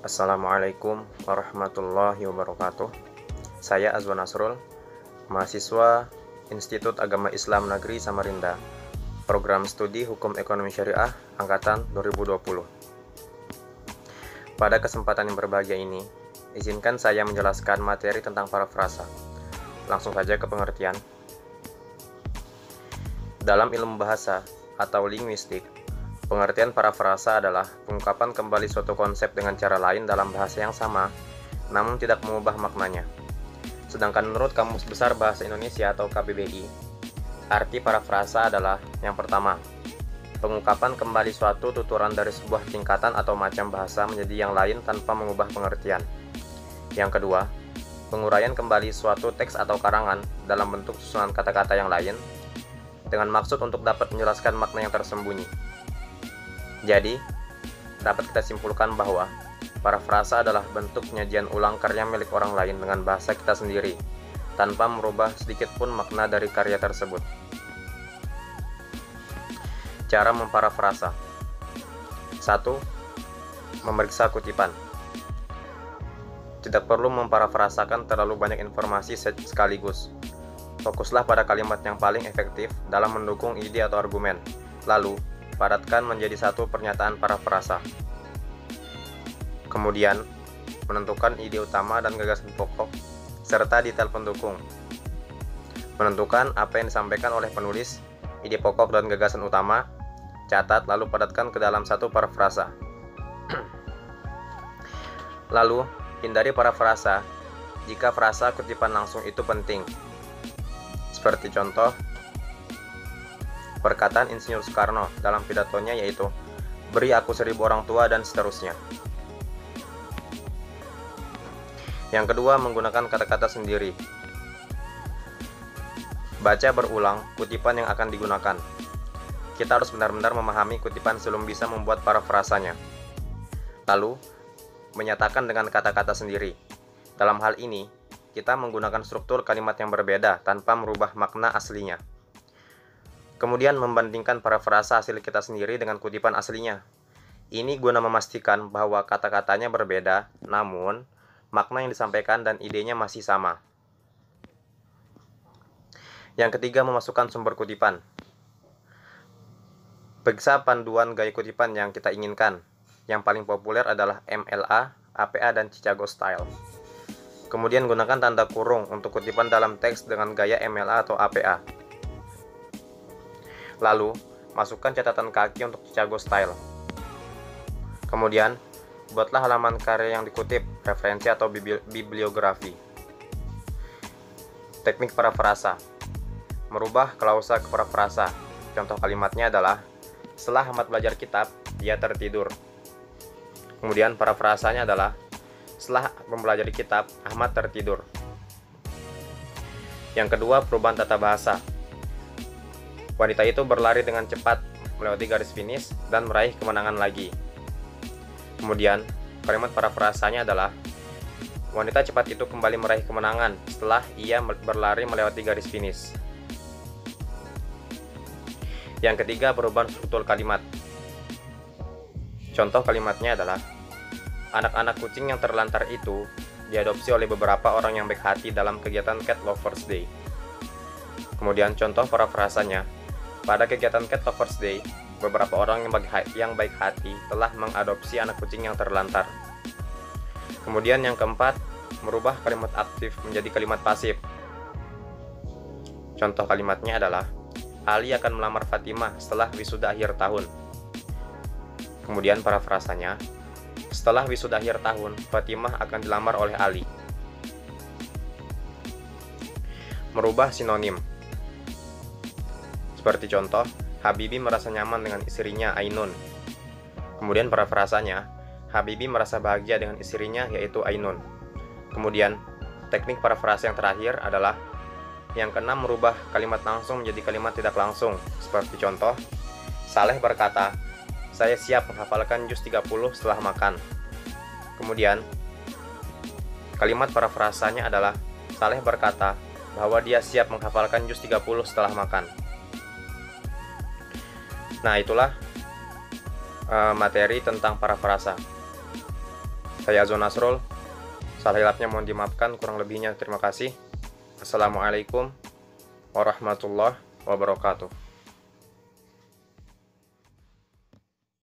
Assalamualaikum warahmatullahi wabarakatuh. Saya Azwan Nasrul, mahasiswa Institut Agama Islam Negeri Samarinda, Program Studi Hukum Ekonomi Syariah Angkatan 2020. Pada kesempatan yang berbahagia ini, izinkan saya menjelaskan materi tentang parafrasa. Langsung saja ke pengertian. Dalam ilmu bahasa atau linguistik, pengertian parafrasa adalah pengungkapan kembali suatu konsep dengan cara lain dalam bahasa yang sama, namun tidak mengubah maknanya. Sedangkan menurut Kamus Besar Bahasa Indonesia atau KBBI, arti parafrasa adalah yang pertama, pengungkapan kembali suatu tuturan dari sebuah tingkatan atau macam bahasa menjadi yang lain tanpa mengubah pengertian. Yang kedua, penguraian kembali suatu teks atau karangan dalam bentuk susunan kata-kata yang lain, dengan maksud untuk dapat menjelaskan makna yang tersembunyi. Jadi, dapat kita simpulkan bahwa parafrasa adalah bentuk penyajian ulang karya milik orang lain dengan bahasa kita sendiri, tanpa merubah sedikit pun makna dari karya tersebut. Cara memparafrasa. 1. Memeriksa kutipan. Tidak perlu memparafrasakan terlalu banyak informasi sekaligus. Fokuslah pada kalimat yang paling efektif dalam mendukung ide atau argumen. Lalu, padatkan menjadi satu pernyataan parafrasa. Kemudian, menentukan ide utama dan gagasan pokok, serta detail pendukung. Menentukan apa yang disampaikan oleh penulis, ide pokok dan gagasan utama, catat lalu padatkan ke dalam satu parafrasa. Lalu, hindari parafrasa jika frasa kutipan langsung itu penting. Seperti contoh, perkataan Insinyur Soekarno dalam pidatonya yaitu, "Beri aku 1000 orang tua," dan seterusnya. Yang kedua, menggunakan kata-kata sendiri. Baca berulang kutipan yang akan digunakan. Kita harus benar-benar memahami kutipan sebelum bisa membuat parafrasanya. Lalu, menyatakan dengan kata-kata sendiri. Dalam hal ini, kita menggunakan struktur kalimat yang berbeda tanpa merubah makna aslinya. Kemudian membandingkan parafrasa hasil kita sendiri dengan kutipan aslinya. Ini guna memastikan bahwa kata-katanya berbeda, namun makna yang disampaikan dan idenya masih sama. Yang ketiga, memasukkan sumber kutipan. Periksa panduan gaya kutipan yang kita inginkan. Yang paling populer adalah MLA, APA, dan Chicago Style. Kemudian gunakan tanda kurung untuk kutipan dalam teks dengan gaya MLA atau APA. Lalu, masukkan catatan kaki untuk Chicago Style. Kemudian, buatlah halaman karya yang dikutip, referensi atau bibliografi. Teknik parafrasa. Merubah klausa ke parafrasa. Contoh kalimatnya adalah, setelah Ahmad belajar kitab, dia tertidur. Kemudian parafrasanya adalah, setelah mempelajari kitab, Ahmad tertidur. Yang kedua, perubahan tata bahasa. Wanita itu berlari dengan cepat melewati garis finish dan meraih kemenangan lagi. Kemudian, kalimat parafrasanya adalah, wanita cepat itu kembali meraih kemenangan setelah ia berlari melewati garis finish. Yang ketiga, perubahan struktur kalimat. Contoh kalimatnya adalah, anak-anak kucing yang terlantar itu diadopsi oleh beberapa orang yang baik hati dalam kegiatan Cat Lovers Day. Kemudian contoh parafrasanya, pada kegiatan Cat Lovers Day, beberapa orang yang baik hati telah mengadopsi anak kucing yang terlantar. Kemudian yang keempat, merubah kalimat aktif menjadi kalimat pasif. Contoh kalimatnya adalah, Ali akan melamar Fatimah setelah wisuda akhir tahun. Kemudian parafrasanya, setelah wisuda akhir tahun, Fatimah akan dilamar oleh Ali. Merubah sinonim. Seperti contoh, Habibi merasa nyaman dengan istrinya Ainun. Kemudian parafrasanya, Habibi merasa bahagia dengan istrinya yaitu Ainun. Kemudian, teknik parafrasa yang terakhir adalah yang keenam, merubah kalimat langsung menjadi kalimat tidak langsung. Seperti contoh, Saleh berkata, saya siap menghafalkan juz 30 setelah makan. Kemudian, kalimat parafrasanya adalah, Saleh berkata bahwa dia siap menghafalkan juz 30 setelah makan. Nah, itulah materi tentang parafrasa. Saya Azon Nasrul. Salah hilapnya mohon dimaafkan, kurang lebihnya terima kasih. Assalamualaikum warahmatullahi wabarakatuh.